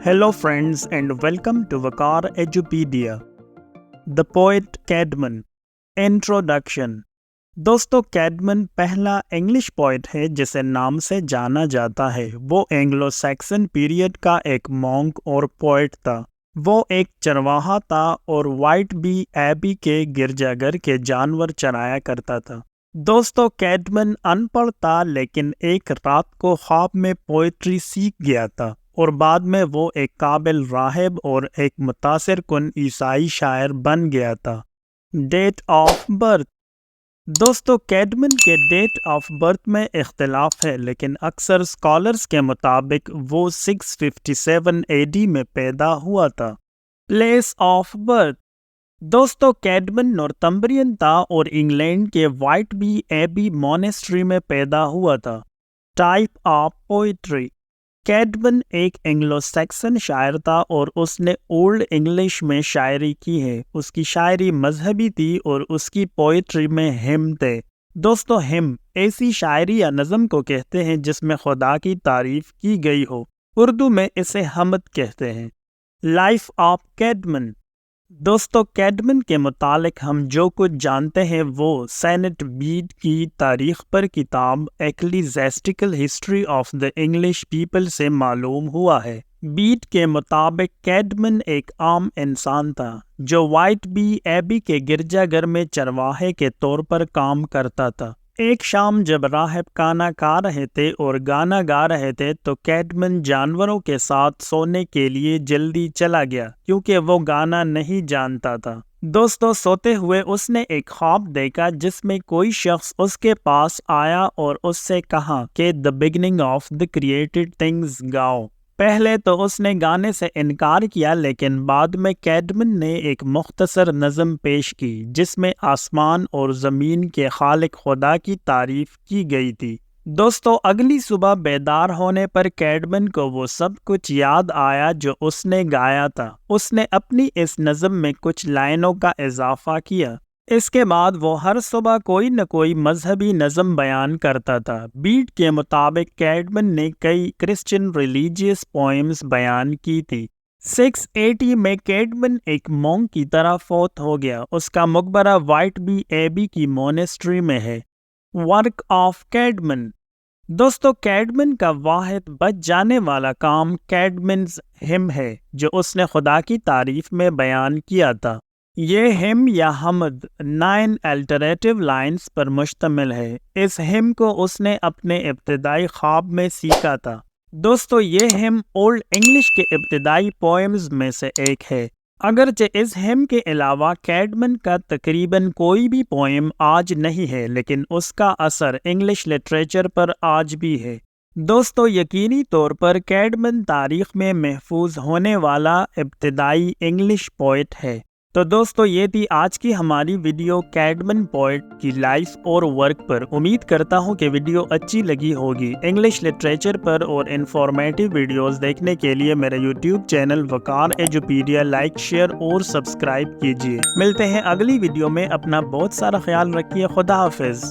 Hello friends and welcome to Vakar Edupedia. The poet Caedmon. Introduction. दोस्तों कैडमन पहला English poet है जिसे नाम से जाना जाता है। वो एंग्लो सैक्सन पीरियड का एक मॉन्क और पोइट था। वो एक चरवाहा था और व्हाइट बी एबी के गिरजाघर के जानवर चराया करता था। दोस्तों कैडमन अनपढ़ था लेकिन एक रात को ख्वाब में पोइट्री सीख गया था और बाद में वो एक काबिल राहिब और एक मुतासिर कुन ईसाई शायर बन गया था। Date of birth. दोस्तों कैडमन के डेट ऑफ बर्थ में इख्तिलाफ है लेकिन अक्सर स्कॉलर्स के मुताबिक वो 657 एडी में पैदा हुआ था। Place of birth. दोस्तों कैडमन नॉर्थम्बरियन था और इंग्लैंड के व्हाइट बी एबी मॉनेस्ट्री में पैदा हुआ था। Type of poetry. कैडमन एक एंग्लो सैक्सन शायर था और उसने ओल्ड इंग्लिश में शायरी की है। उसकी शायरी मजहबी थी और उसकी पोइट्री में हिम थे। दोस्तों हिम ऐसी शायरी या नज़म को कहते हैं जिसमें खुदा की तारीफ की गई हो। उर्दू में इसे हमद कहते हैं। Life of Caedmon. दोस्तों कैडमन के मुतालिक हम जो कुछ जानते हैं वो सेनेट बीड की तारीख पर किताब ecclesiastical history of the English people से मालूम हुआ है। बीड के मुताबिक कैडमन एक आम इंसान था जो व्हाइट बी एबी के गिरजाघर में चरवाहे के तौर पर काम करता था। एक शाम जब राहिब खाना खा रहे थे और गाना गा रहे थे तो कैडमन जानवरों के साथ सोने के लिए जल्दी चला गया क्योंकि वो गाना नहीं जानता था। दोस्तों सोते हुए उसने एक ख्वाब देखा जिसमें कोई शख्स उसके पास आया और उससे कहा कि the beginning of the created things गाओ। पहले तो उसने गाने से इनकार किया लेकिन बाद में कैडमन ने एक मुख्तसर नज़म पेश की जिसमें आसमान और ज़मीन के खालिक खुदा की तारीफ की गई थी। दोस्तों अगली सुबह बेदार होने पर कैडमन को वो सब कुछ याद आया जो उसने गाया था। उसने अपनी इस नज़म में कुछ लाइनों का इजाफा किया। इसके बाद वो हर सुबह कोई न कोई मजहबी नज़म बयान करता था। बीड के मुताबिक कैडमन ने कई क्रिश्चियन रिलीजियस पोएम्स बयान की थी। 680 में कैडमन एक मॉन्क की तरह फौत हो गया। उसका मकबरा व्हाइट बी एबी की मोनेस्ट्री में है। Work of Caedmon. दोस्तों कैडमन का वाहिद बच जाने वाला काम कैडमन्स हिम है जो उसने खुदा की तारीफ में बयान किया था। ये हिम या हमद 9 अल्टरनेटिव लाइन्स पर मुश्तमिल है। इस हिम को उसने अपने इब्तिदाई ख्वाब में सीखा था। दोस्तों ये हिम ओल्ड इंग्लिश के इब्तिदाई पोएम्स में से एक है। अगरचे इस हिम के अलावा कैडमन का तकरीबन कोई भी पोएम आज नहीं है लेकिन उसका असर इंग्लिश लिटरेचर पर आज भी है। दोस्तों यकीनी तौर पर कैडमन तारीख में महफूज होने वाला इब्तिदाई इंग्लिश पोइट है। तो दोस्तों ये थी आज की हमारी वीडियो कैडमन पोइट की लाइफ और वर्क पर। उम्मीद करता हूँ कि वीडियो अच्छी लगी होगी। इंग्लिश लिटरेचर पर और इन्फॉर्मेटिव वीडियोस देखने के लिए मेरे यूट्यूब चैनल वकार एजुपीडिया लाइक शेयर और सब्सक्राइब कीजिए। मिलते हैं अगली वीडियो में। अपना बहुत सारा ख्याल रखिए। खुदा हाफिज।